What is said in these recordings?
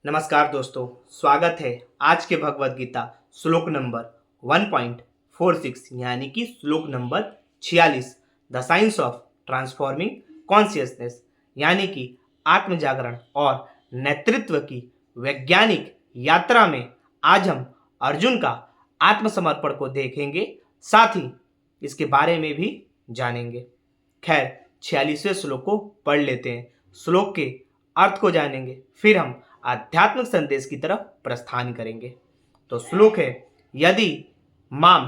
नमस्कार दोस्तों, स्वागत है आज के भगवत गीता श्लोक नंबर 1.46 यानी कि श्लोक number 46 the science of transforming consciousness यानी कि आत्म जागरण और नेतृत्व की वैज्ञानिक यात्रा में आज हम अर्जुन का आत्मसमर्पण को देखेंगे, साथ ही इसके बारे में भी जानेंगे। खैर, 46वें श्लोक को पढ़ लेते हैं, श्लोक के अर्थ को जानेंगे, फिर हम आध्यात्मिक संदेश की तरफ प्रस्थान करेंगे। तो श्लोक है, यदि माम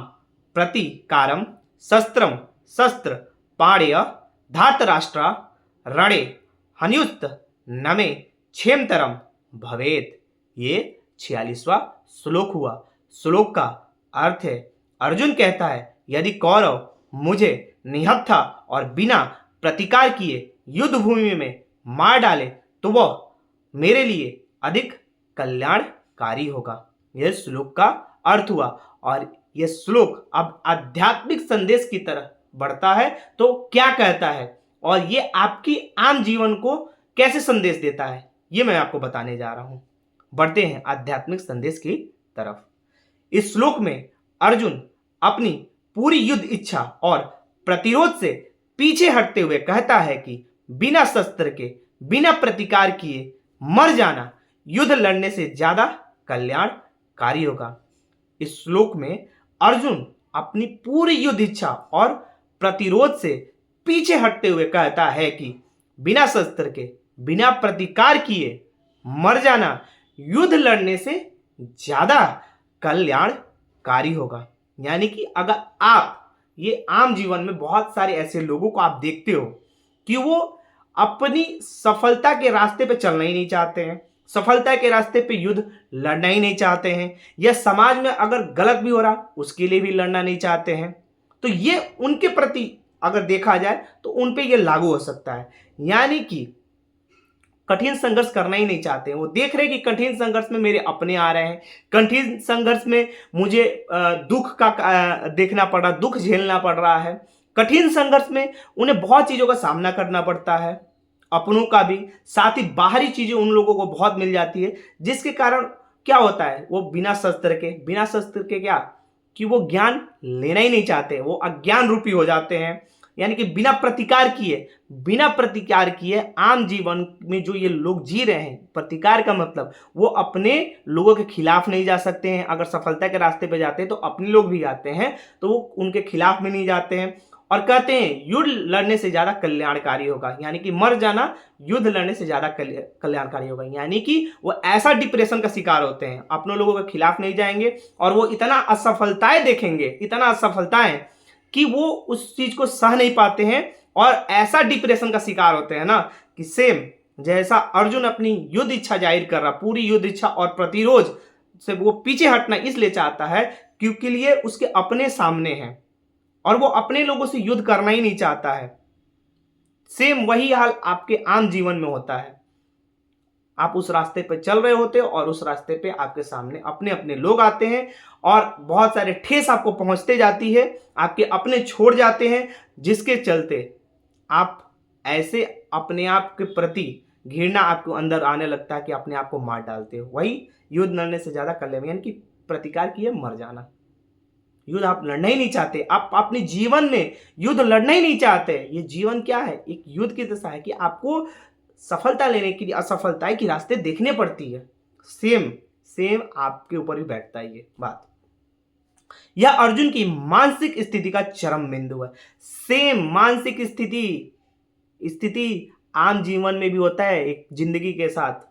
प्रतिकारम शस्त्रम शस्त्र पाण्य धातराष्ट्र रणे हन्युस्त नमे क्षेमतरम भवेत। ये 46वां श्लोक हुआ। श्लोक का अर्थ है, अर्जुन कहता है यदि कौरव मुझे निहत्था और बिना प्रतिकार किए युद्ध भूमि में मार डाले तो वह मेरे लिए अधिक कल्याणकारी होगा। यह श्लोक का अर्थ हुआ और यह श्लोक अब आध्यात्मिक संदेश की तरफ बढ़ता है। तो क्या कहता है और ये आपकी आम जीवन को कैसे संदेश देता है, ये मैं आपको बताने जा रहा हूं। बढ़ते हैं आध्यात्मिक संदेश की तरफ। इस श्लोक में अर्जुन अपनी पूरी युद्ध इच्छा और प्रतिरोध से पीछे हटते हुए कहता है कि बिना शस्त्र के, बिना प्रतिकार किए मर जाना युद्ध लड़ने से ज्यादा कल्याणकारी होगा। इस श्लोक में अर्जुन अपनी पूरी युद्ध इच्छा और प्रतिरोध से पीछे हटते हुए कहता है कि बिना शस्त्र के, बिना प्रतिकार किए मर जाना युद्ध लड़ने से ज्यादा कल्याणकारी होगा। यानी कि अगर आप ये आम जीवन में बहुत सारे ऐसे लोगों को आप देखते हो कि वो अपनी सफलता के रास्ते पे चलना ही नहीं चाहते हैं, सफलता के रास्ते पे युद्ध लड़ना ही नहीं चाहते हैं, या समाज में अगर गलत भी हो रहा उसके लिए भी लड़ना नहीं चाहते हैं, तो ये उनके प्रति अगर देखा जाए तो उन पे ये लागू हो सकता है। यानी कि कठिन संघर्ष करना ही नहीं चाहते हैं। वो देख रहे हैं कि कठिन संघर्ष में मेरे अपने आ रहे हैं, कठिन संघर्ष में मुझे दुख का देखना पड़ रहा, दुख झेलना पड़ रहा है। कठिन संघर्ष में उन्हें बहुत चीजों का सामना करना पड़ता है, अपनों का भी, साथ ही बाहरी चीजें उन लोगों को बहुत मिल जाती है, जिसके कारण क्या होता है, वो बिना शस्त्र के क्या कि वो ज्ञान लेना ही नहीं चाहते, वो अज्ञान रूपी हो जाते हैं। यानी कि बिना प्रतिकार किए आम जीवन में जो ये लोग जी रहे हैं, प्रतिकार का मतलब वो अपने लोगों के खिलाफ नहीं जा सकते हैं। अगर सफलता के रास्ते पे जाते हैं तो अपने लोग भी आते हैं, तो वो उनके खिलाफ में नहीं जाते हैं और कहते हैं युद्ध लड़ने से ज्यादा कल्याणकारी होगा। यानी कि मर जाना युद्ध लड़ने से ज्यादा कल्याणकारी होगा। यानी कि वो ऐसा डिप्रेशन का शिकार होते हैं, अपने लोगों के खिलाफ नहीं जाएंगे और वो इतना असफलताएं देखेंगे, इतना असफलताएं कि वो उस चीज को सह नहीं पाते हैं और ऐसा डिप्रेशन का शिकार होते हैं ना कि सेम जैसा अर्जुन अपनी युद्ध इच्छा जाहिर कर रहा, पूरी युद्ध इच्छा और प्रतिरोध से वो पीछे हटना इसलिए चाहता है क्योंकि लिए उसके अपने सामने हैं और वो अपने लोगों से युद्ध करना ही नहीं चाहता है। सेम वही हाल आपके आम जीवन में होता है। आप उस रास्ते पे चल रहे होते हो और उस रास्ते पे आपके सामने अपने अपने लोग आते हैं और बहुत सारे ठेस आपको पहुंचते जाती है, आपके अपने छोड़ जाते हैं, जिसके चलते आप ऐसे अपने आप के प्रति घृणा आपको अंदर आने लगता है कि अपने आप को मार डालते हो। वही युद्ध लड़ने से ज्यादा कल्याण, यानी कि प्रतिकार किए मर जाना। युद्ध आप लड़ना ही नहीं चाहते, आप अपने जीवन में युद्ध लड़ना ही नहीं चाहते। ये जीवन क्या है, एक युद्ध की दशा है कि आपको सफलता लेने के लिए असफलता की रास्ते देखने पड़ती है। सेम आपके ऊपर भी बैठता है ये बात। यह अर्जुन की मानसिक स्थिति का चरम बिंदु है। सेम मानसिक स्थिति आम जीवन में भी होता है। एक जिंदगी के साथ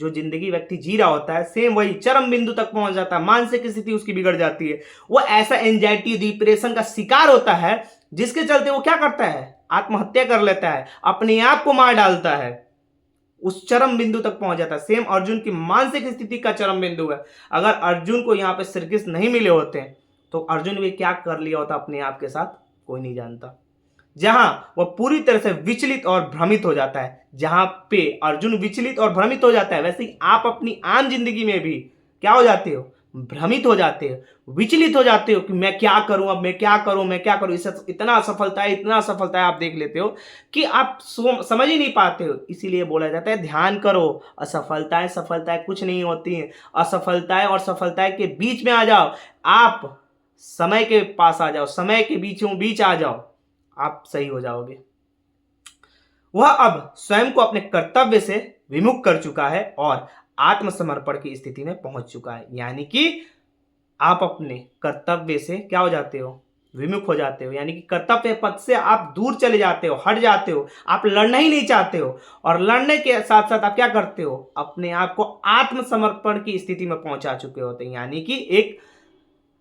जो जिंदगी व्यक्ति जी रहा होता है, सेम वही चरम बिंदु तक पहुंच जाता है, मानसिक स्थिति उसकी बिगड़ जाती है। वो ऐसा एंजाइटी, डिप्रेशन का शिकार होता है, जिसके चलते वो क्या करता है, आत्महत्या कर लेता है, अपने आप को मार डालता है, उस चरम बिंदु तक पहुंच जाता है। सेम अर्जुन की मानसिक स्थिति का चरम बिंदु है। अगर अर्जुन को यहाँ पे श्री कृष्ण नहीं मिले होते तो अर्जुन भी क्या कर लिया होता अपने आप के साथ, कोई नहीं जानता। जहां वह पूरी तरह से विचलित और भ्रमित हो जाता है, जहां पे अर्जुन विचलित और भ्रमित हो जाता है, वैसे ही आप अपनी आम जिंदगी में भी क्या हो जाते हो, भ्रमित हो जाते हो, विचलित हो जाते हो कि मैं क्या करूं, अब मैं क्या करूं, मैं क्या करूं, इससे इतना असफलता है, इतना असफलता है, आप देख लेते हो कि आप समझ ही नहीं पाते हो। इसीलिए बोला जाता है ध्यान करो, असफलताएं सफलताएं कुछ नहीं होती हैं, असफलताएं और सफलताएं के बीच में आ जाओ, आप समय के पास आ जाओ, समय के बीचों बीच आ जाओ, आप सही हो जाओगे। वह अब स्वयं को अपने कर्तव्य से विमुख कर चुका है और आत्मसमर्पण की स्थिति में पहुंच चुका है। यानी कि आप अपने कर्तव्य से क्या हो जाते हो, विमुख हो जाते हो, यानी कि कर्तव्य पथ से आप दूर चले जाते हो, हट जाते हो, आप लड़ना ही नहीं चाहते हो, और लड़ने के साथ साथ आप क्या करते हो, अपने आप को आत्मसमर्पण की स्थिति में पहुंचा चुके होते हैं। यानी कि एक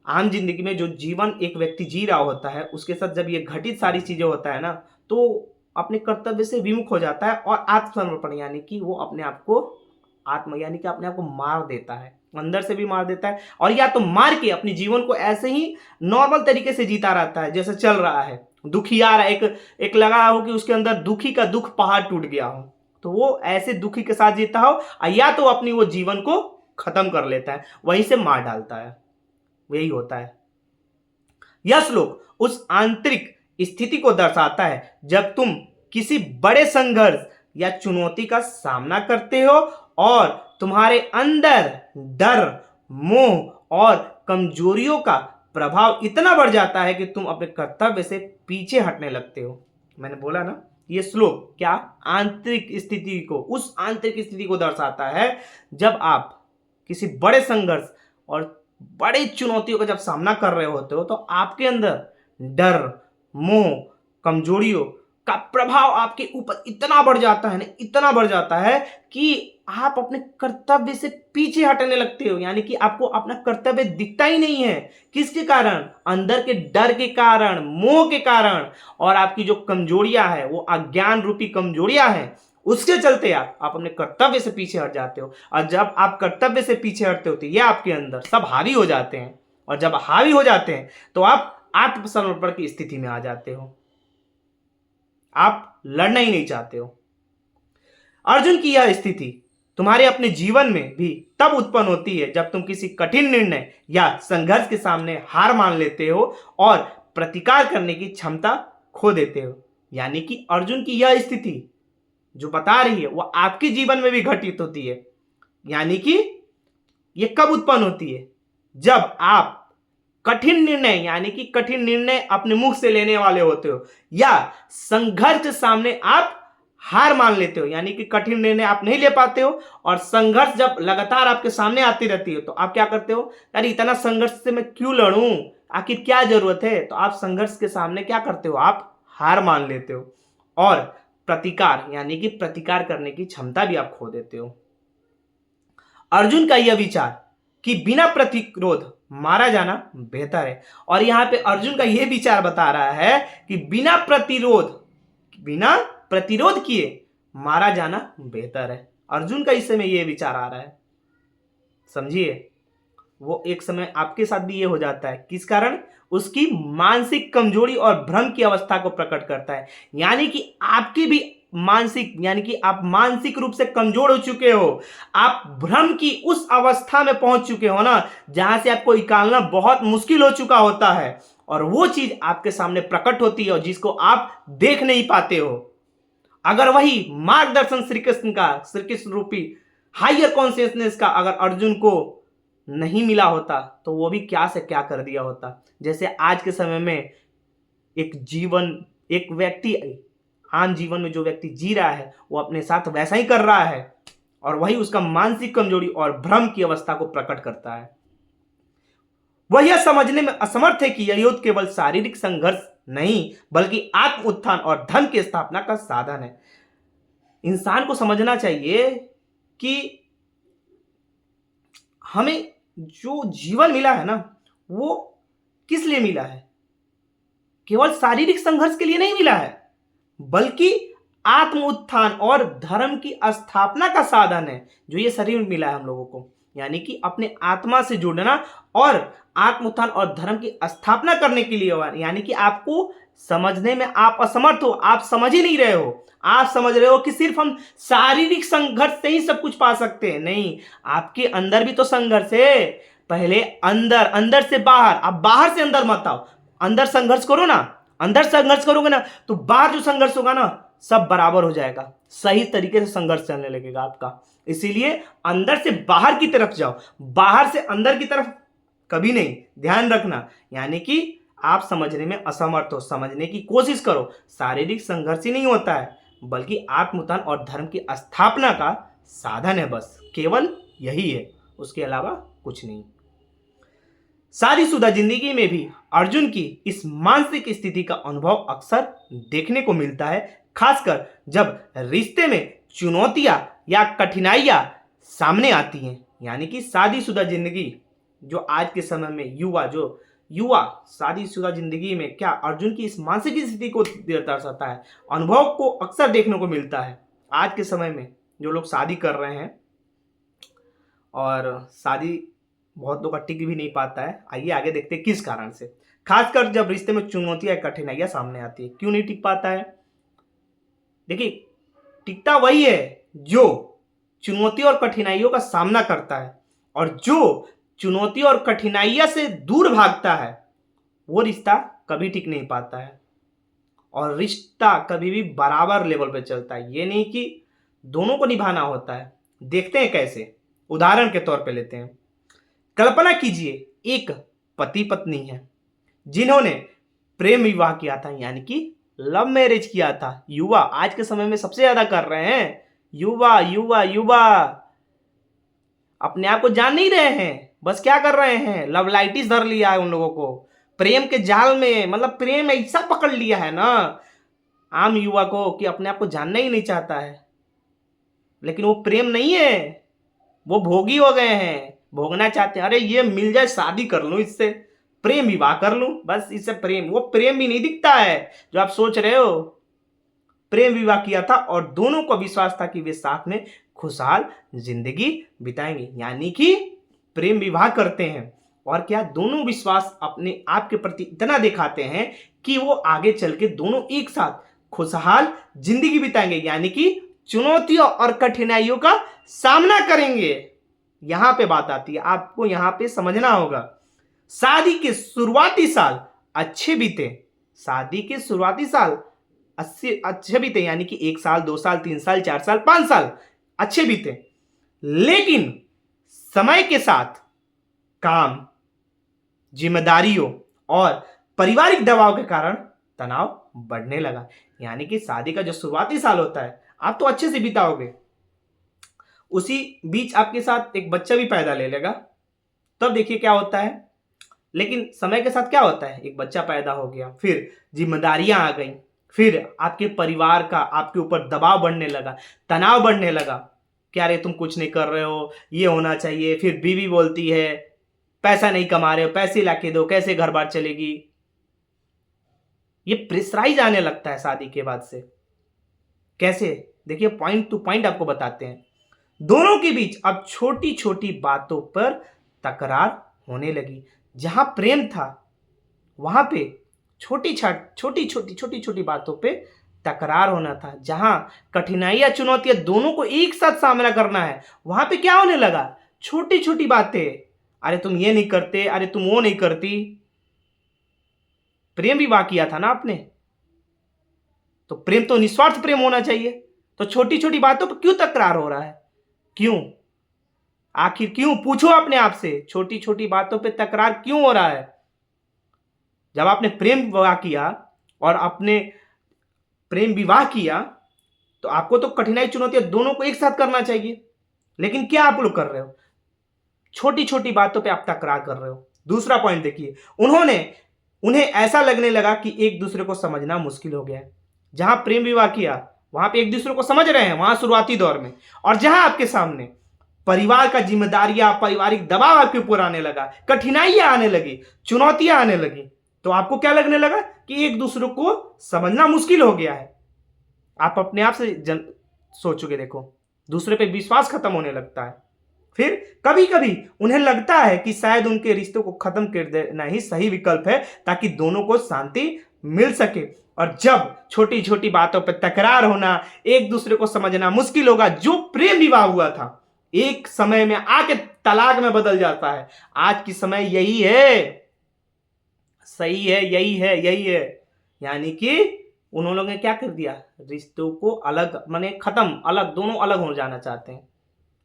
आम जिंदगी में जो जीवन एक व्यक्ति जी रहा होता है, उसके साथ जब ये घटित सारी चीजें होता है ना, तो अपने कर्तव्य से विमुख हो जाता है और आत्मसमर्पण यानी कि वो अपने आप को यानी कि अपने आप को मार देता है, अंदर से भी मार देता है, और या तो मार के अपने जीवन को ऐसे ही नॉर्मल तरीके से जीता रहता है जैसे चल रहा है। दुखी आ रहा है, एक लगा हो कि उसके अंदर दुखी का दुख पहाड़ टूट गया हो, तो वो ऐसे दुखी के साथ जीता हो, या तो अपनी वो जीवन को खत्म कर लेता है, वहीं से मार डालता है। यही होता है। यह श्लोक उस आंतरिक स्थिति को दर्शाता है जब तुम किसी बड़े संघर्ष या चुनौती का सामना करते हो और तुम्हारे अंदर डर, मोह और कमजोरियों का प्रभाव इतना बढ़ जाता है कि तुम अपने कर्तव्य से पीछे हटने लगते हो। मैंने बोला ना, ये श्लोक क्या आंतरिक स्थिति को, उस आंतरिक स्थिति को दर्शाता है जब आप किसी बड़े संघर्ष और बड़ी चुनौतियों का जब सामना कर रहे होते हो, तो आपके अंदर डर, मोह, कमजोरियों का प्रभाव आपके ऊपर इतना बढ़ जाता है ना, इतना बढ़ जाता है कि आप अपने कर्तव्य से पीछे हटने लगते हो। यानी कि आपको अपना कर्तव्य दिखता ही नहीं है। किसके कारण? अंदर के डर के कारण, मोह के कारण, और आपकी जो कमजोरियां है, वो अज्ञान रूपी कमजोरियां हैं, उसके चलते आप अपने कर्तव्य से पीछे हट जाते हो। और जब आप कर्तव्य से पीछे हटते हो तो ये आपके अंदर सब हावी हो जाते हैं, और जब हावी हो जाते हैं तो आप आत्मसमर्पण की स्थिति में आ जाते हो, आप लड़ना ही नहीं चाहते हो। अर्जुन की यह स्थिति तुम्हारे अपने जीवन में भी तब उत्पन्न होती है जब तुम किसी कठिन निर्णय या संघर्ष के सामने हार मान लेते हो और प्रतिकार करने की क्षमता खो देते हो। यानी कि अर्जुन की यह स्थिति जो बता रही है वो आपके जीवन में भी घटित होती है। यानी कि ये कब उत्पन्न होती है? जब आप कठिन निर्णय, यानी कि कठिन निर्णय अपने मुख से लेने वाले होते हो, या संघर्ष के सामने आप हार मान लेते हो। यानी कि कठिन निर्णय आप नहीं ले पाते हो, और संघर्ष जब लगातार आपके सामने आती रहती है तो आप क्या करते हो, यार इतना संघर्ष से मैं क्यों लड़ूं, आखिर क्या जरूरत है? तो आप संघर्ष के सामने क्या करते हो, आप हार मान लेते हो, और प्रतिकार यानी कि प्रतिकार करने की क्षमता भी आप खो देते हो। अर्जुन का यह विचार कि बिना प्रतिरोध मारा जाना बेहतर है, और यहां पे अर्जुन का यह विचार बता रहा है कि बिना प्रतिरोध किए मारा जाना बेहतर है। अर्जुन का इस समय यह विचार आ रहा है, समझिए। वो एक समय आपके साथ भी ये हो जाता है। किस कारण? उसकी मानसिक कमजोरी और भ्रम की अवस्था को प्रकट करता है। यानी कि आपकी भी मानसिक, यानी कि आप मानसिक रूप से कमजोर हो चुके हो, आप भ्रम की उस अवस्था में पहुंच चुके हो ना, जहां से आपको निकालना बहुत मुश्किल हो चुका होता है, और वो चीज आपके सामने प्रकट होती है और जिसको आप देख नहीं पाते हो। अगर वही मार्गदर्शन श्री कृष्ण रूपी हायर कॉन्शियसनेस का अगर अर्जुन को नहीं मिला होता तो वो भी क्या से क्या कर दिया होता। जैसे आज के समय में एक व्यक्ति आम जीवन में जो व्यक्ति जी रहा है वो अपने साथ वैसा ही कर रहा है, और वही उसका मानसिक कमजोरी और भ्रम की अवस्था को प्रकट करता है। वह यह समझने में असमर्थ है कि यह युद्ध केवल शारीरिक संघर्ष नहीं बल्कि आत्म उत्थान और धर्म की स्थापना का साधन है। इंसान को समझना चाहिए कि हमें जो जीवन मिला है ना, वो किस लिए मिला है? केवल शारीरिक संघर्ष के लिए नहीं मिला है, बल्कि आत्म उत्थान और धर्म की स्थापना का साधन है जो ये शरीर मिला है हम लोगों को। यानी कि अपने आत्मा से जुड़ना और आत्म उत्थान और धर्म की स्थापना करने के लिए। यानी कि आपको समझने में आप असमर्थ हो, आप समझ ही नहीं रहे हो। आप समझ रहे हो कि सिर्फ हम शारीरिक संघर्ष से ही सब कुछ पा सकते हैं। नहीं, आपके अंदर भी तो संघर्ष है। पहले अंदर, अंदर से बाहर, आप बाहर से अंदर मत आओ। अंदर संघर्ष करो ना, अंदर संघर्ष करोगे ना तो बाहर जो संघर्ष होगा ना सब बराबर हो जाएगा, सही तरीके से संघर्ष चलने लगेगा आपका। इसीलिए अंदर से बाहर की तरफ जाओ, बाहर से अंदर की तरफ कभी नहीं। ध्यान रखना, यानी कि आप समझने में असमर्थ हो, समझने की कोशिश करो। शारीरिक संघर्ष ही नहीं होता है, बल्कि आत्मोत्थान और धर्म की स्थापना का साधन है, बस केवल यही है, उसके अलावा कुछ नहीं। शादीशुदा जिंदगी में भी अर्जुन की इस मानसिक स्थिति का अनुभव अक्सर देखने को मिलता है, खासकर जब रिश्ते में चुनौतियां या कठिनाइयां सामने आती हैं। यानी कि शादीशुदा जिंदगी जो आज के समय में युवा शादीशुदा जिंदगी में क्या अर्जुन की इस मानसिक स्थिति को दर्शाता है, अनुभव को अक्सर देखने को मिलता है। आज के समय में जो लोग शादी कर रहे हैं और शादी बहुत लोग का टिक भी नहीं पाता है, आइए आगे देखते हैं किस कारण से। खासकर जब रिश्ते में चुनौतियां कठिनाइयां सामने आती है, क्यों नहीं टिक पाता है? देखिए, टिकता वही है जो चुनौतियों और कठिनाइयों का सामना करता है, और जो चुनौतियों और कठिनाइयां से दूर भागता है वो रिश्ता कभी टिक नहीं पाता है। और रिश्ता कभी भी बराबर लेवल पे चलता है, ये नहीं कि दोनों को निभाना होता है। देखते हैं कैसे, उदाहरण के तौर पे लेते हैं। कल्पना कीजिए, एक पति पत्नी है जिन्होंने प्रेम विवाह किया था, यानी कि लव मैरिज किया था। युवा आज के समय में सबसे ज्यादा कर रहे हैं, युवा युवा युवा अपने आप को जान नहीं रहे हैं, बस क्या कर रहे हैं, लव लाइटिस धर लिया है उन लोगों को, प्रेम के जाल में, मतलब प्रेम ऐसा पकड़ लिया है ना आम युवा को कि अपने आप को जानना ही नहीं चाहता है। लेकिन वो प्रेम नहीं है, वो भोगी हो गए हैं, भोगना चाहते हैं। अरे ये मिल जाए शादी कर लूं इससे, प्रेम विवाह कर लूं, बस इससे प्रेम, वो प्रेम भी नहीं दिखता है जो आप सोच रहे हो। प्रेम विवाह किया था और दोनों को विश्वास था कि वे साथ में खुशहाल जिंदगी बिताएंगे, यानी कि प्रेम विवाह करते हैं और क्या दोनों विश्वास अपने आप के प्रति इतना दिखाते हैं कि वो आगे चल के दोनों एक साथ खुशहाल जिंदगी बिताएंगे, यानी कि चुनौतियों और कठिनाइयों का सामना करेंगे। यहां पे बात आती है, आपको यहां पे समझना होगा। शादी के शुरुआती साल अच्छे बीते, शादी के शुरुआती साल अच्छे बीते, यानी कि 1 साल 2 साल 3 साल 4 साल 5 साल अच्छे बीते। लेकिन समय के साथ काम, जिम्मेदारियों और पारिवारिक दबाव के कारण तनाव बढ़ने लगा। यानी कि शादी का जो शुरुआती साल होता है आप तो अच्छे से बिताओगे, उसी बीच आपके साथ एक बच्चा भी पैदा ले लेगा, तब देखिए क्या होता है। लेकिन समय के साथ क्या होता है, एक बच्चा पैदा हो गया, फिर जिम्मेदारियां आ गई, फिर आपके परिवार का आपके ऊपर दबाव बढ़ने लगा, तनाव बढ़ने लगा। क्या रे तुम कुछ नहीं कर रहे हो, ये होना चाहिए। फिर बीवी बोलती है पैसा नहीं कमा रहे हो, पैसे लाके दो, कैसे घर बार चलेगी। ये प्रेशराइज आने लगता है शादी के बाद से। कैसे, देखिए पॉइंट टू पॉइंट आपको बताते हैं। दोनों के बीच अब छोटी छोटी बातों पर तकरार होने लगी। जहां प्रेम था वहां पे छोटी छोटी बातों पे तकरार होना था। जहां कठिनाइयां चुनौतियां दोनों को एक साथ सामना करना है, वहां पे क्या होने लगा, छोटी छोटी बातें, अरे तुम ये नहीं करते, अरे तुम वो नहीं करती। प्रेम विवाह किया था ना आपने, तो प्रेम तो निस्वार्थ प्रेम होना चाहिए। तो छोटी छोटी बातों पर क्यों तकरार हो रहा है, क्यों, आखिर क्यों, पूछो अपने आप से, छोटी छोटी बातों पे तकरार क्यों हो रहा है। जब आपने प्रेम विवाह किया और आपने प्रेम विवाह किया तो आपको तो कठिनाई चुनौतियां दोनों को एक साथ करना चाहिए। लेकिन क्या आप लोग कर रहे हो, छोटी छोटी बातों पे आप तकरार कर रहे हो। दूसरा पॉइंट देखिए, उन्हें ऐसा लगने लगा कि एक दूसरे को समझना मुश्किल हो गया है। जहां प्रेम विवाह किया वहां पे एक दूसरे को समझ रहे हैं, वहां शुरुआती दौर में, और जहां आपके सामने परिवार का जिम्मेदारियां, पारिवारिक दबाव आपके ऊपर आने लगा, कठिनाइयां आने लगी, चुनौतियां आने लगी, तो आपको क्या लगने लगा कि एक दूसरे को समझना मुश्किल हो गया है। आप अपने आप से सोचोगे, देखो दूसरे पे विश्वास खत्म होने लगता है। फिर कभी कभी उन्हें लगता है कि शायद उनके रिश्तों को खत्म कर देना ही सही विकल्प है, ताकि दोनों को शांति मिल सके। और जब छोटी छोटी बातों पर तकरार होना, एक दूसरे को समझना मुश्किल होगा, जो प्रेम विवाह हुआ था एक समय में आके तलाक में बदल जाता है। आज की समय यही है, सही है, यही है। यानी कि उन लोगों ने क्या कर दिया, रिश्तों को अलग माने खत्म, अलग, दोनों अलग हो जाना चाहते हैं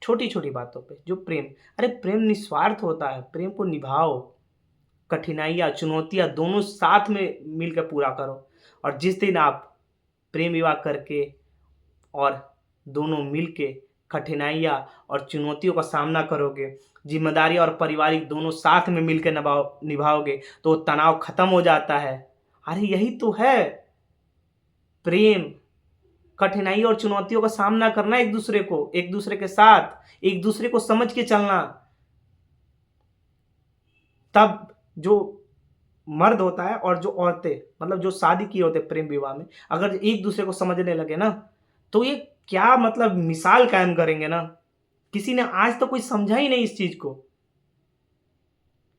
छोटी छोटी बातों पे। जो प्रेम, अरे प्रेम निस्वार्थ होता है, प्रेम को निभाओ, कठिनाइयाँ चुनौतियाँ दोनों साथ में मिलकर पूरा करो। और जिस दिन आप प्रेम विवाह करके और दोनों मिलके कठिनाइयाँ और चुनौतियों का सामना करोगे, जिम्मेदारी और पारिवारिक दोनों साथ में मिलकर निभाओगे, तो तनाव खत्म हो जाता है। अरे यही तो है प्रेम, कठिनाई और चुनौतियों का सामना करना, एक दूसरे के साथ, एक दूसरे को समझ के चलना। तब जो मर्द होता है और जो औरतें, मतलब जो शादी किए होते प्रेम विवाह में, अगर एक दूसरे को समझने लगे ना, तो ये क्या मतलब मिसाल कायम करेंगे ना। किसी ने आज तक कोई समझा ही नहीं इस चीज को।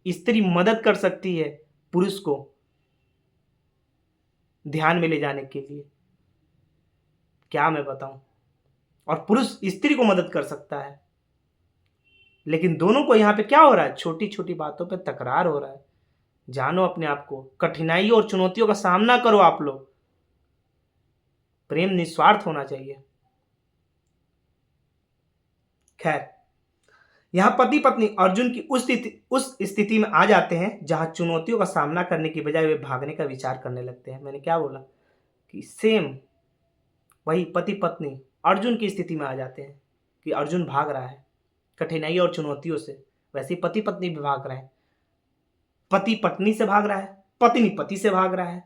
स्त्री मदद कर सकती है पुरुष को ध्यान में ले जाने के लिए, क्या मैं बताऊं। और पुरुष स्त्री को मदद कर सकता है, लेकिन दोनों को यहां पे क्या हो रहा है, छोटी छोटी बातों पे तकरार हो रहा है। जानो अपने आप को, कठिनाई और चुनौतियों का सामना करो आप लोग। प्रेम निस्वार्थ होना चाहिए। खैर, यहां पति पत्नी अर्जुन की उस स्थिति में आ जाते हैं जहां चुनौतियों का सामना करने की बजाय वे भागने का विचार करने लगते हैं। मैंने क्या बोला कि सेम वही पति पत्नी अर्जुन की स्थिति में आ जाते हैं कि अर्जुन भाग रहा है कठिनाई और चुनौतियों से, वैसे ही पति पत्नी भी भाग रहे हैं। पति पत्नी से भाग रहा है, पत्नी पति से भाग रहा है।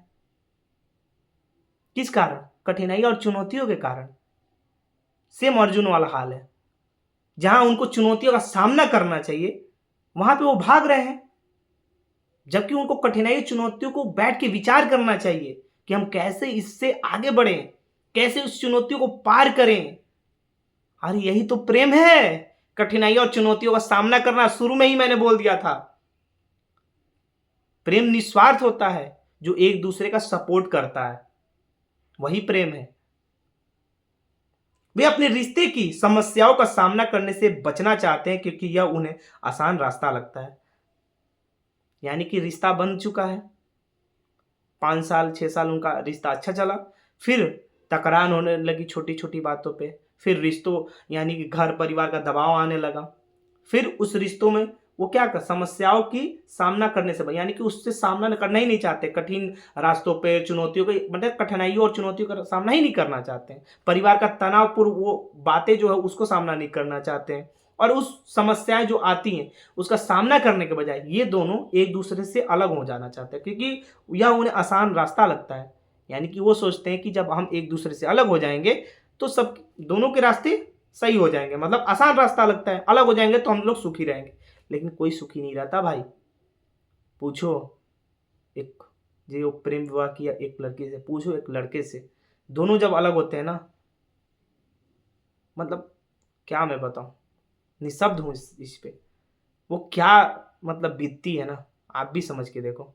किस कारण, कठिनाई और चुनौतियों के कारण। सेम अर्जुन वाला हाल है, जहां उनको चुनौतियों का सामना करना चाहिए वहां पे वो भाग रहे हैं, जबकि उनको कठिनाई चुनौतियों को बैठ के विचार करना चाहिए कि हम कैसे इससे आगे बढ़ें, कैसे उस चुनौतियों को पार करें। अरे यही तो प्रेम है, कठिनाई और चुनौतियों का सामना करना। शुरू में ही मैंने बोल दिया था, प्रेम निस्वार्थ होता है, जो एक दूसरे का सपोर्ट करता है, वही प्रेम है। वे अपने रिश्ते की समस्याओं का सामना करने से बचना चाहते हैं क्योंकि यह उन्हें आसान रास्ता लगता है। यानी कि रिश्ता बन चुका है, 5 साल 6 साल उनका रिश्ता अच्छा चला, फिर तकरार होने लगी छोटी छोटी बातों पे, फिर रिश्तों यानी कि घर परिवार का दबाव आने लगा, फिर उस रिश्तों में वो क्या कर समस्याओं की सामना करने से, यानी कि उससे सामना करना ही नहीं चाहते, कठिन रास्तों पे चुनौतियों के मतलब कठिनाइयों और चुनौतियों का सामना ही नहीं करना चाहते हैं। परिवार का तनावपूर्ण वो बातें जो है उसको सामना नहीं करना चाहते हैं, और उस समस्याएं जो आती हैं उसका सामना करने के बजाय ये दोनों एक दूसरे से अलग हो जाना चाहते हैं, क्योंकि यह उन्हें आसान रास्ता लगता है। यानी कि वो सोचते हैं कि जब हम एक दूसरे से अलग हो जाएंगे तो सब दोनों के रास्ते सही हो जाएंगे, मतलब आसान रास्ता लगता है, अलग हो जाएंगे तो हम लोग सुखी रहेंगे। लेकिन कोई सुखी नहीं रहता भाई। पूछो एक जो प्रेम विवाह किया एक लड़की से, पूछो एक लड़के से, दोनों जब अलग होते हैं ना, मतलब क्या मैं बताऊं, निशब्द हूं इस पे। वो क्या मतलब बीतती है ना, आप भी समझ के देखो।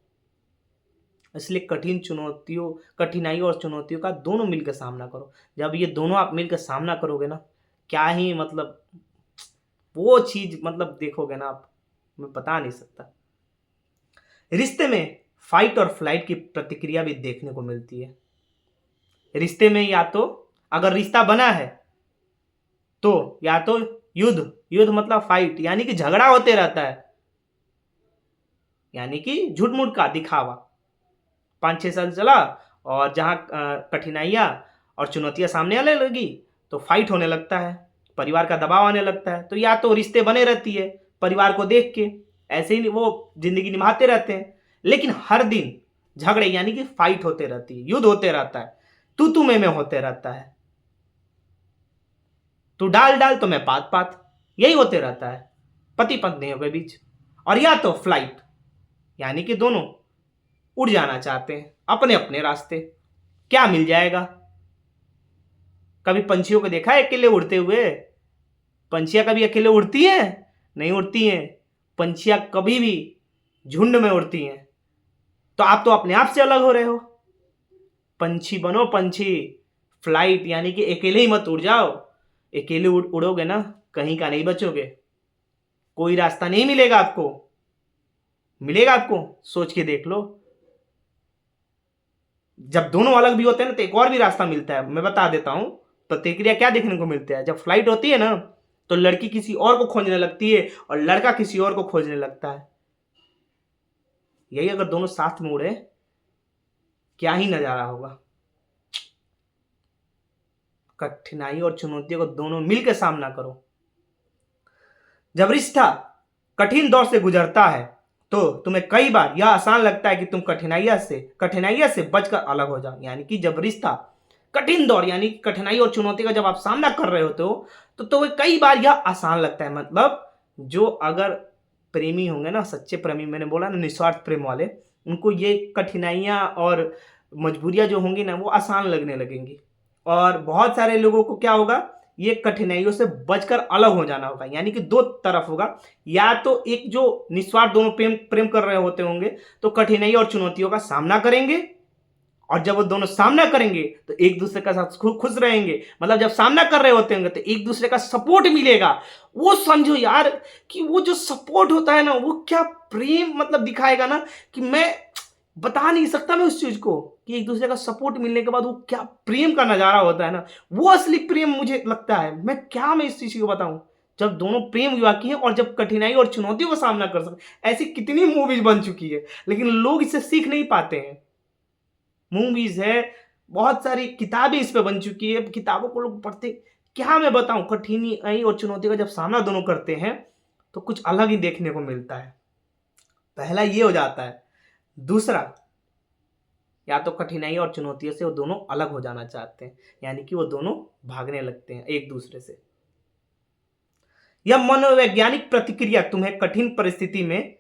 इसलिए कठिनाइयों और चुनौतियों का दोनों मिलकर सामना करो। जब ये दोनों आप मिलकर सामना करोगे ना, क्या ही मतलब वो चीज मतलब देखोगे ना आप, मैं बता नहीं सकता। रिश्ते में फाइट और फ्लाइट की प्रतिक्रिया भी देखने को मिलती है। रिश्ते में या तो अगर रिश्ता बना है तो या तो युद्ध मतलब फाइट, यानी कि झगड़ा होते रहता है, यानी कि झूठ मूठ का दिखावा 5-6 साल चला, और जहां कठिनाइयां और चुनौतियां सामने आने लगी तो फाइट होने लगता है, परिवार का दबाव आने लगता है। तो या तो रिश्ते बने रहती है परिवार को देख के, ऐसे ही वो जिंदगी निभाते रहते हैं, लेकिन हर दिन झगड़े यानी कि फाइट होते रहती है, युद्ध होते रहता है, तू मैं होते रहता है, तू डाल तो मैं पात, यही होते रहता है पति पत्नियों के बीच। और या तो फ्लाइट, यानी कि दोनों उड़ जाना चाहते हैं अपने अपने रास्ते, क्या मिल जाएगा। कभी पंछियों को देखा है अकेले उड़ते हुए? पंछियां कभी अकेले उड़ती हैं? नहीं उड़ती हैं। पंछियां कभी भी झुंड में उड़ती हैं। तो आप तो अपने आप से अलग हो रहे हो। पंछी बनो पंछी, फ्लाइट यानी कि अकेले ही मत उड़ जाओ। अकेले उड़ोगे ना, कहीं का नहीं बचोगे। कोई रास्ता नहीं मिलेगा आपको। मिलेगा आपको? सोच के देख लो। जब दोनों अलग भी होते हैं ना तो एक और भी रास्ता मिलता है, मैं बता देता हूं। प्रतिक्रिया क्या देखने को मिलता है, जब फ्लाइट होती है ना तो लड़की किसी और को खोजने लगती है और लड़का किसी और को खोजने लगता है। यही अगर दोनों साथ में उड़े, क्या ही नजारा होगा। कठिनाई और चुनौतियों को दोनों मिलकर सामना करो। जब रिश्ता कठिन दौर से गुजरता है तो तुम्हें कई बार यह आसान लगता है कि तुम कठिनाइयां से बचकर अलग हो जाओ। यानी कि जब रिश्ता कठिन दौर यानी कठिनाई और चुनौती का जब आप सामना कर रहे होते हो तो तुम्हें कई बार यह आसान लगता है। मतलब जो अगर प्रेमी होंगे ना, सच्चे प्रेमी, मैंने बोला ना निस्वार्थ प्रेम वाले, उनको ये कठिनाइयां और मजबूरियां जो होंगी ना वो आसान लगने लगेंगी। और बहुत सारे लोगों को क्या होगा, ये कठिनाइयों से बचकर अलग हो जाना होगा। यानी कि दो तरफ होगा, या तो एक जो निस्वार्थ दोनों प्रेम प्रेम कर रहे होते होंगे तो कठिनाई और चुनौतियों का सामना करेंगे, और जब वो दोनों सामना करेंगे तो एक दूसरे का साथ खुश रहेंगे। मतलब जब सामना कर रहे होते होंगे तो एक दूसरे का सपोर्ट मिलेगा। वो समझो यार कि वो जो सपोर्ट होता है ना वो क्या प्रेम मतलब दिखाएगा ना, कि मैं बता नहीं सकता मैं उस चीज को, कि एक दूसरे का सपोर्ट मिलने के बाद वो क्या प्रेम का नजारा होता है ना, वो असली प्रेम मुझे लगता है। मैं इस चीज को बताऊं, जब दोनों प्रेम युवा की है और जब कठिनाई और चुनौतियों का सामना कर सकते। ऐसी कितनी मूवीज बन चुकी है लेकिन लोग इससे सीख नहीं पाते हैं। मूवीज है, बहुत सारी किताबें इस पे बन चुकी है, किताबों को लोग पढ़ते। क्या मैं बताऊं, कठिनाई और चुनौती का जब सामना दोनों करते हैं तो कुछ अलग ही देखने को मिलता है। पहला ये हो जाता है। दूसरा, या तो कठिनाई और चुनौतियों से वो दोनों अलग हो जाना चाहते हैं, यानी कि वो दोनों भागने लगते हैं एक दूसरे से। यह मनोवैज्ञानिक प्रतिक्रिया तुम्हें कठिन परिस्थिति में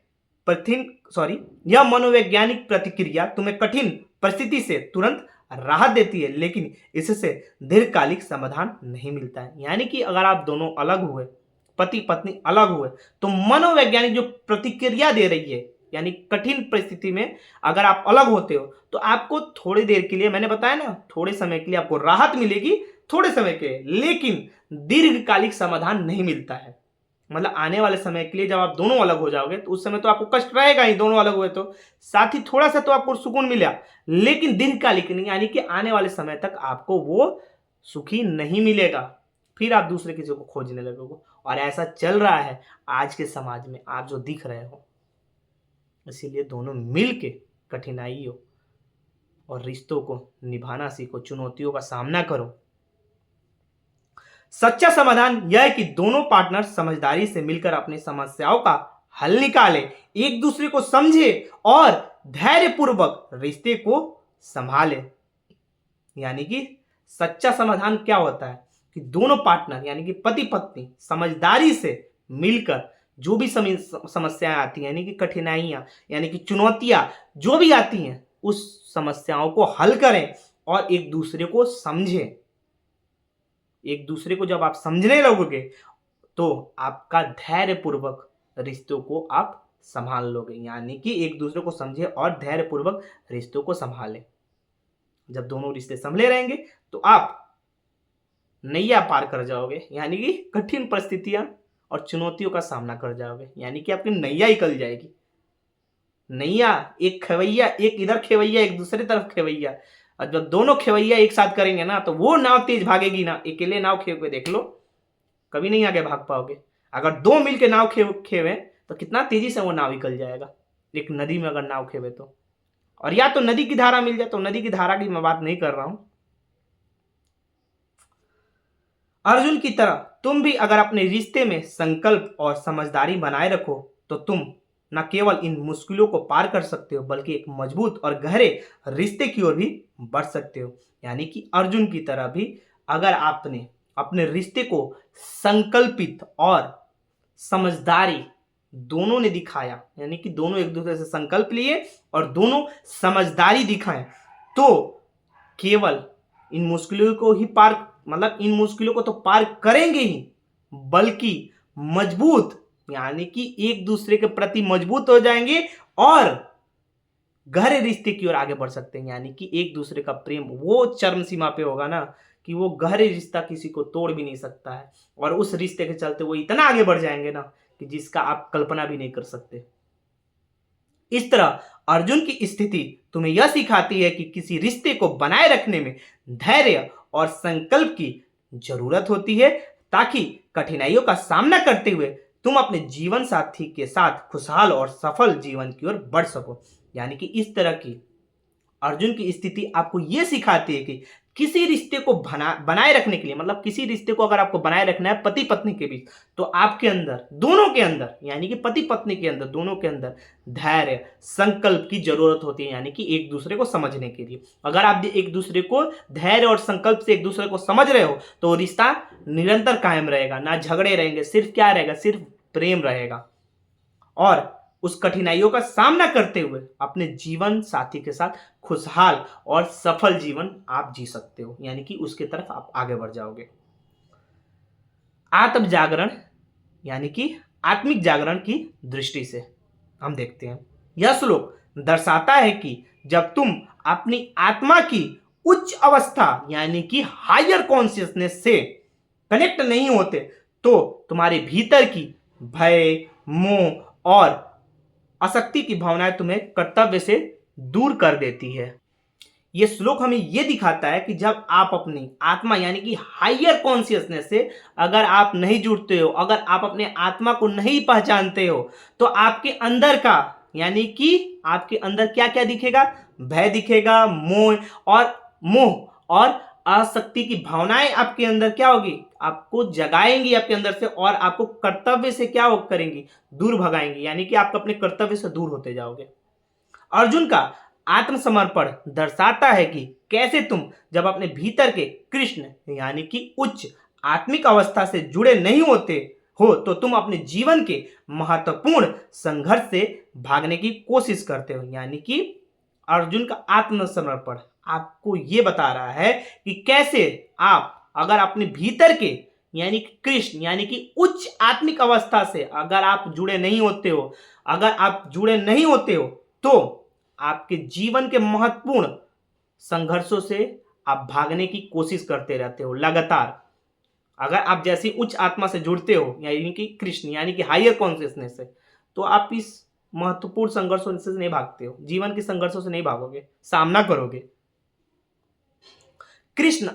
कठिन सॉरी यह मनोवैज्ञानिक प्रतिक्रिया तुम्हें कठिन परिस्थिति से तुरंत राहत देती है, लेकिन इससे दीर्घकालिक समाधान नहीं मिलता है। यानी कि अगर आप दोनों अलग हुए, पति पत्नी अलग हुए, तो मनोवैज्ञानिक जो प्रतिक्रिया दे रही है, यानी कठिन परिस्थिति में अगर आप अलग होते हो तो आपको थोड़ी देर के लिए, मैंने बताया ना, थोड़े समय के लिए आपको राहत मिलेगी, थोड़े समय के लिए, लेकिन दीर्घकालिक समाधान नहीं मिलता है। मतलब आने वाले समय के लिए जब आप दोनों अलग हो जाओगे तो उस समय तो आपको कष्ट रहेगा ही, दोनों अलग हुए तो साथ ही थोड़ा सा तो आपको सुकून मिला, लेकिन दीर्घकालिक नहीं, यानी कि आने वाले समय तक आपको वो सुखी नहीं मिलेगा। फिर आप दूसरे किसी को खोजने लगोगे, और ऐसा चल रहा है आज के समाज में, आप जो दिख रहे हो। इसीलिए दोनों मिल के कठिनाइयों और रिश्तों को निभाना सीखो, चुनौतियों का सामना करो। सच्चा समाधान यह है कि दोनों पार्टनर समझदारी से मिलकर अपनी समस्याओं का हल निकाले, एक दूसरे को समझे और धैर्यपूर्वक रिश्ते को संभाले। यानी कि सच्चा समाधान क्या होता है कि दोनों पार्टनर यानी कि पति पत्नी समझदारी से मिलकर जो भी समस्याएं आती हैं, यानी कि कठिनाइयां यानी कि चुनौतियां जो भी आती हैं, उस समस्याओं को हल करें और एक दूसरे को समझें। एक दूसरे को जब आप समझने लगोगे तो आपका धैर्यपूर्वक रिश्तों को आप संभाल लोगे। यानी कि एक दूसरे को समझे और धैर्यपूर्वक रिश्तों को संभालें। जब दोनों रिश्ते संभले रहेंगे तो आप नैया पार कर जाओगे, यानी कि कठिन परिस्थितियां और चुनौतियों का सामना कर जाओगे, यानी कि आपकी नैया निकल जाएगी। नैया, एक खेवैया, एक इधर खेवैया, एक दूसरी तरफ खेवैया, और जब दोनों खेवैया एक साथ करेंगे ना तो वो नाव तेज भागेगी ना। अकेले नाव खेव के देख लो, कभी नहीं आगे भाग पाओगे। अगर दो मिलके नाव खेवे तो कितना तेजी से वो नाव निकल जाएगा, एक नदी में अगर नाव खेवे तो। और या तो नदी की धारा मिल जाए, तो नदी की धारा की मैं बात नहीं कर रहा हूं। अर्जुन की तरह तुम भी अगर अपने रिश्ते में संकल्प और समझदारी बनाए रखो तो तुम न केवल इन मुश्किलों को पार कर सकते हो बल्कि एक मजबूत और गहरे रिश्ते की ओर भी बढ़ सकते हो। यानी कि अर्जुन की तरह भी अगर आपने अपने रिश्ते को संकल्पित और समझदारी दोनों ने दिखाया, यानी कि दोनों एक दूसरे से संकल्प लिए और दोनों समझदारी दिखाएं, तो केवल इन मुश्किलों को ही पार, मतलब इन मुश्किलों को तो पार करेंगे ही, बल्कि मजबूत यानी कि एक दूसरे के प्रति मजबूत हो जाएंगे और गहरे रिश्ते की ओर आगे बढ़ सकते हैं। यानी कि एक दूसरे का प्रेम वो चरम सीमा पे होगा ना कि वो गहरे रिश्ता किसी को तोड़ भी नहीं सकता है, और उस रिश्ते के चलते वो इतना आगे बढ़ जाएंगे ना कि जिसका आप कल्पना भी नहीं कर सकते। इस तरह अर्जुन की स्थिति तुम्हें यह सिखाती है कि किसी रिश्ते को बनाए रखने में धैर्य और संकल्प की जरूरत होती है, ताकि कठिनाइयों का सामना करते हुए तुम अपने जीवन साथी के साथ खुशहाल और सफल जीवन की ओर बढ़ सको। यानी कि इस तरह की अर्जुन की स्थिति आपको यह सिखाती है कि किसी रिश्ते को बनाए रखने के लिए, मतलब किसी रिश्ते को अगर आपको बनाए रखना है पति पत्नी के बीच, तो आपके अंदर, दोनों के अंदर, यानी कि पति पत्नी के अंदर, दोनों के अंदर धैर्य संकल्प की जरूरत होती है। यानी कि एक दूसरे को समझने के लिए अगर आप एक दूसरे को धैर्य और संकल्प से एक दूसरे को समझ रहे हो तो रिश्ता निरंतर कायम रहेगा, ना झगड़े रहेंगे, सिर्फ क्या रहेगा, सिर्फ प्रेम रहेगा। और उस कठिनाइयों का सामना करते हुए अपने जीवन साथी के साथ खुशहाल और सफल जीवन आप जी सकते हो, यानी कि उसके तरफ आप आगे बढ़ जाओगे। आत्म जागरण, यानी कि आत्मिक जागरण की दृष्टि से हम देखते हैं, यह श्लोक दर्शाता है कि जब तुम अपनी आत्मा की उच्च अवस्था यानी कि हायर कॉन्शियसनेस से कनेक्ट नहीं होते तो तुम्हारे भीतर की भय, मोह और आसक्ति की भावनाएं तुम्हें कर्तव्य से दूर कर देती है। यह श्लोक हमें यह दिखाता है कि जब आप अपनी आत्मा यानी कि हायर कॉन्शियसनेस से अगर आप नहीं जुड़ते हो, अगर आप अपने आत्मा को नहीं पहचानते हो, तो आपके अंदर का, यानी कि आपके अंदर क्या क्या दिखेगा, भय दिखेगा, मोह और आसक्ति की भावनाएं आपके अंदर क्या होगी, आपको जगाएंगी आपके अंदर से, और आपको कर्तव्य से क्या करेंगी, दूर भगाएंगी, यानी कि आप अपने कर्तव्य से दूर होते जाओगे। अर्जुन का आत्मसमर्पण दर्शाता है कि कैसे तुम जब अपने भीतर के कृष्ण यानी कि उच्च आत्मिक अवस्था से जुड़े नहीं होते हो तो तुम अपने जीवन के महत्वपूर्ण संघर्ष से भागने की कोशिश करते हो। यानी कि अर्जुन का आत्मसमर्पण आपको यह बता रहा है कि कैसे आप अगर अपने भीतर के यानी कि कृष्ण यानी कि उच्च आत्मिक अवस्था से अगर आप जुड़े नहीं होते हो, अगर आप जुड़े नहीं होते हो तो आपके जीवन के महत्वपूर्ण संघर्षों से आप भागने की कोशिश करते रहते हो लगातार। अगर आप जैसी उच्च आत्मा से जुड़ते हो यानी कि कृष्ण यानी कि हायर कॉन्शियसनेस से, तो आप इस महत्वपूर्ण संघर्षों से नहीं भागते हो, जीवन के संघर्षों से नहीं भागोगे, सामना करोगे। कृष्ण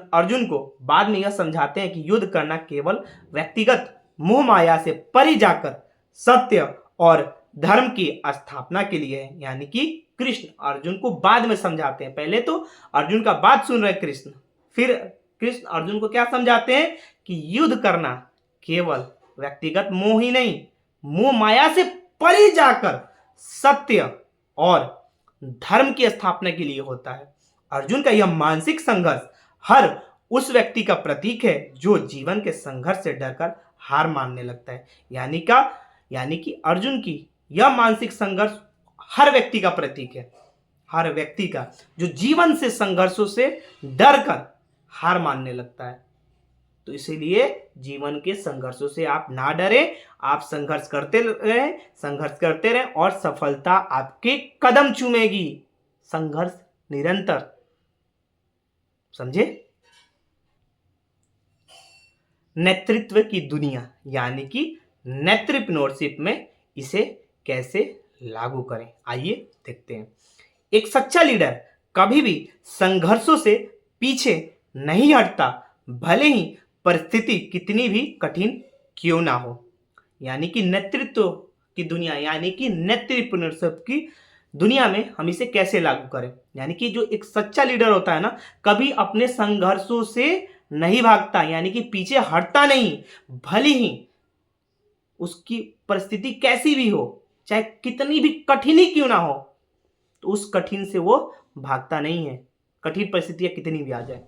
अर्जुन को बाद में यह समझाते हैं कि युद्ध करना केवल व्यक्तिगत मोह माया से परे जाकर सत्य और धर्म की स्थापना के लिए है। यानी कि कृष्ण अर्जुन को बाद में समझाते हैं, पहले तो अर्जुन का बात सुन रहे कृष्ण, फिर कृष्ण अर्जुन को क्या समझाते हैं कि युद्ध करना केवल व्यक्तिगत मोह ही नहीं, मोह माया से परे जाकर सत्य और धर्म की स्थापना के लिए होता है। अर्जुन का यह मानसिक संघर्ष हर उस व्यक्ति का प्रतीक है जो जीवन के संघर्ष से डरकर हार मानने लगता है। यानी कि अर्जुन की यह मानसिक संघर्ष हर व्यक्ति का प्रतीक है, हर व्यक्ति का जो जीवन से संघर्षों से डरकर हार मानने लगता है। तो इसीलिए जीवन के संघर्षों से आप ना डरें, आप संघर्ष करते रहें और सफलता आपके कदम चूमेगी। संघर्ष निरंतर, समझे। नेतृत्व की दुनिया यानी कि नेतृप्रेन्योरशिप में इसे कैसे लागू करें, आइए देखते हैं। एक सच्चा लीडर कभी भी संघर्षों से पीछे नहीं हटता, भले ही परिस्थिति कितनी भी कठिन क्यों ना हो। यानी कि नेतृत्व की दुनिया यानी कि नेतृप्रेन्योरशिप की दुनिया में हम इसे कैसे लागू करें। यानी कि जो एक सच्चा लीडर होता है ना, कभी अपने संघर्षों से नहीं भागता, यानी कि पीछे हटता नहीं, भले ही उसकी परिस्थिति कैसी भी हो, चाहे कितनी भी कठिन ही क्यों ना हो, तो उस कठिन से वो भागता नहीं है, कठिन परिस्थितियां कितनी भी आ जाए।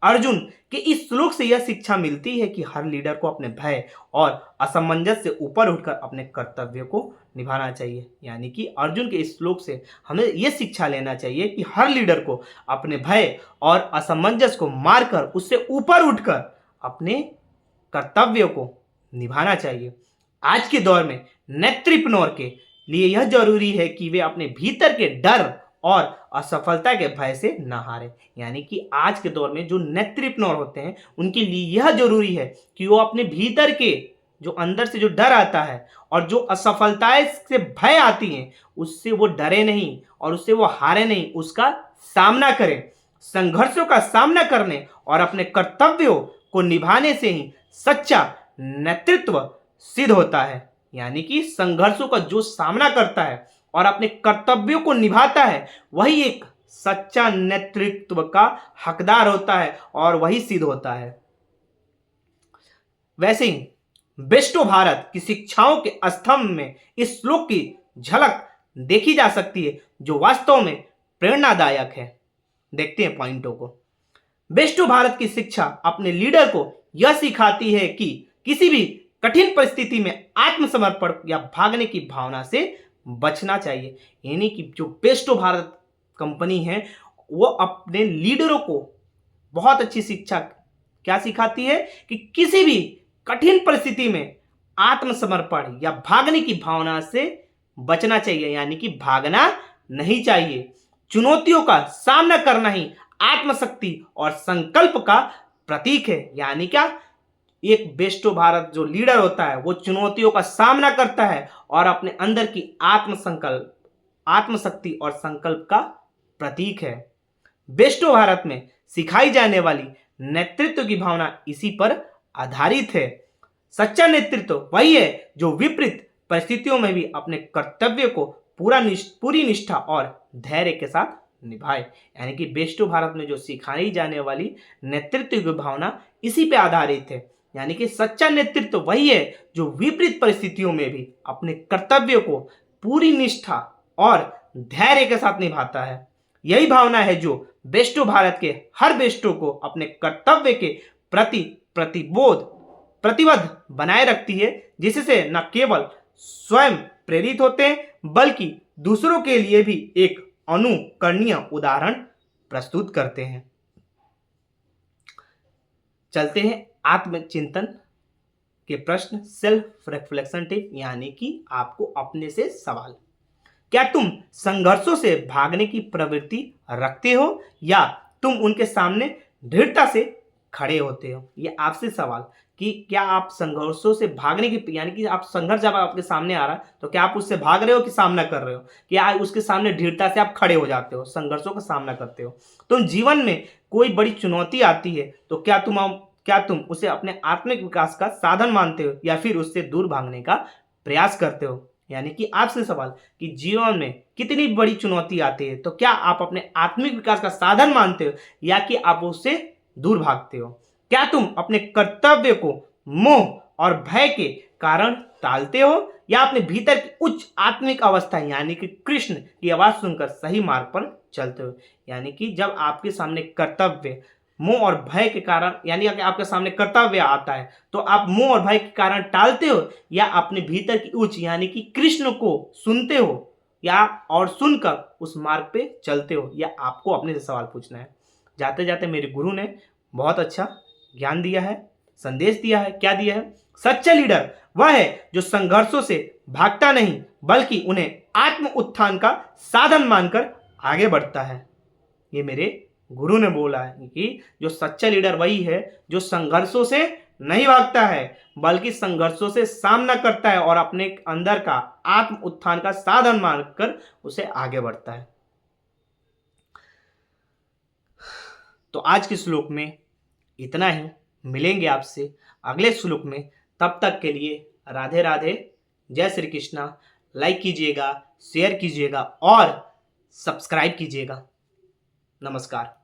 अर्जुन के इस श्लोक से यह शिक्षा मिलती है कि हर लीडर को अपने भय और असमंजस से ऊपर उठकर अपने कर्तव्य को निभाना चाहिए। यानी कि अर्जुन के इस श्लोक से हमें यह शिक्षा लेना चाहिए कि हर लीडर को अपने भय और असमंजस को मारकर उससे ऊपर उठकर अपने कर्तव्य को निभाना चाहिए। आज के दौर में नेतृप्रेन्योर के लिए यह जरूरी है कि वे अपने भीतर के डर और असफलता के भय से न हारे। यानी कि आज के दौर में जो नेतृप्रेन्योर होते हैं उनके लिए यह जरूरी है कि वो अपने भीतर के जो अंदर से जो डर आता है और जो असफलताएं से भय आती हैं, उससे वो डरे नहीं और उससे वो हारे नहीं, उसका सामना करें। संघर्षों का सामना करने और अपने कर्तव्यों को निभाने से ही सच्चा नेतृत्व सिद्ध होता है। यानी कि संघर्षों का जो सामना करता है और अपने कर्तव्यों को निभाता है, वही एक सच्चा नेतृत्व का हकदार होता है और वही सिद्ध होता है। वैसे ही बेस्टो भारत की शिक्षाओं के स्तंभ में इस श्लोक की झलक देखी जा सकती है, जो वास्तव में प्रेरणादायक है। देखते हैं पॉइंटों को। बेस्टो भारत की शिक्षा अपने लीडर को यह सिखाती है कि किसी भी कठिन परिस्थिति में आत्मसमर्पण या भागने की भावना से बचना चाहिए। यानी कि जो बेस्टो भारत कंपनी है, वो अपने लीडरों को बहुत अच्छी शिक्षा क्या सिखाती है कि किसी भी कठिन परिस्थिति में आत्मसमर्पण या भागने की भावना से बचना चाहिए। यानी कि भागना नहीं चाहिए। चुनौतियों का सामना करना ही आत्मशक्ति और संकल्प का प्रतीक है। यानी क्या, एक बेस्टो भारत जो लीडर होता है वो चुनौतियों का सामना करता है और अपने अंदर की आत्मशक्ति और संकल्प का प्रतीक है। बेस्टो भारत में सिखाई जाने वाली नेतृत्व की भावना इसी पर आधारित है। सच्चा नेतृत्व वही है जो विपरीत परिस्थितियों में भी अपने कर्तव्य को पूरी निष्ठा और धैर्य के साथ निभाए। यानी कि बेस्टो भारत में जो सिखाई जाने वाली नेतृत्व की भावना इसी पे आधारित है। यानी कि सच्चा नेतृत्व वही है जो विपरीत परिस्थितियों में भी अपने कर्तव्य को पूरी निष्ठा और धैर्य के साथ निभाता है। यही भावना है जो बेस्टो भारत के हर बेस्टो को अपने कर्तव्य के प्रति प्रतिबद्ध बनाए रखती है, जिससे न केवल स्वयं प्रेरित होते हैं बल्कि दूसरों के लिए भी एक अनुकरणीय उदाहरण प्रस्तुत करते हैं। चलते हैं आत्मचिंतन के प्रश्न, सेल्फ रिफ्लेक्शन टिप, यानी कि आपको अपने से सवाल। क्या तुम संघर्षों से भागने की प्रवृत्ति रखते हो या तुम उनके सामने दृढ़ता से खड़े होते हो? ये आपसे सवाल कि क्या आप संघर्षों से भागने की, यानी कि आप संघर्ष जब आपके सामने आ रहा है तो क्या आप उससे भाग रहे हो कि सामना कर रहे हो, कि आप उसके सामने दृढ़ता से आप खड़े हो जाते हो, संघर्षों का सामना करते हो? तुम जीवन में कोई बड़ी चुनौती आती है तो क्या तुम उसे अपने आत्मिक विकास का साधन मानते हो या फिर उससे दूर भागने का प्रयास करते हो? यानी कि आपसे सवाल कि जीवन में कितनी बड़ी चुनौती आती है तो क्या आप अपने आत्मिक विकास का साधन मानते हो या कि आप उससे दूर भागते हो? क्या तुम अपने कर्तव्य को मोह और भय के कारण टालते हो या अपने भीतर की उच्च आत्मिक अवस्था यानी कि कृष्ण की आवाज सुनकर सही मार्ग पर चलते हो? यानी कि जब आपके सामने कर्तव्य मोह और भय के कारण, यानी कि आपके सामने कर्तव्य आता है तो आप मोह और भय के कारण टालते हो या अपने भीतर की उच्च यानी कि कृष्ण को सुनते हो या और सुनकर उस मार्ग पे चलते हो? या आपको अपने से सवाल पूछना है। जाते जाते मेरे गुरु ने बहुत अच्छा ज्ञान दिया है, संदेश दिया है। क्या दिया है? सच्चा लीडर वह है जो संघर्षों से भागता नहीं बल्कि उन्हें आत्म उत्थान का साधन मानकर आगे बढ़ता है। ये मेरे गुरु ने बोला है कि जो सच्चा लीडर वही है जो संघर्षों से नहीं भागता है बल्कि संघर्षों से सामना करता है और अपने अंदर का आत्म उत्थान का साधन मानकर उसे आगे बढ़ता है। तो आज के श्लोक में इतना ही। मिलेंगे आपसे अगले श्लोक में। तब तक के लिए राधे राधे, जय श्री कृष्णा। लाइक कीजिएगा, शेयर कीजिएगा और सब्सक्राइब कीजिएगा। नमस्कार।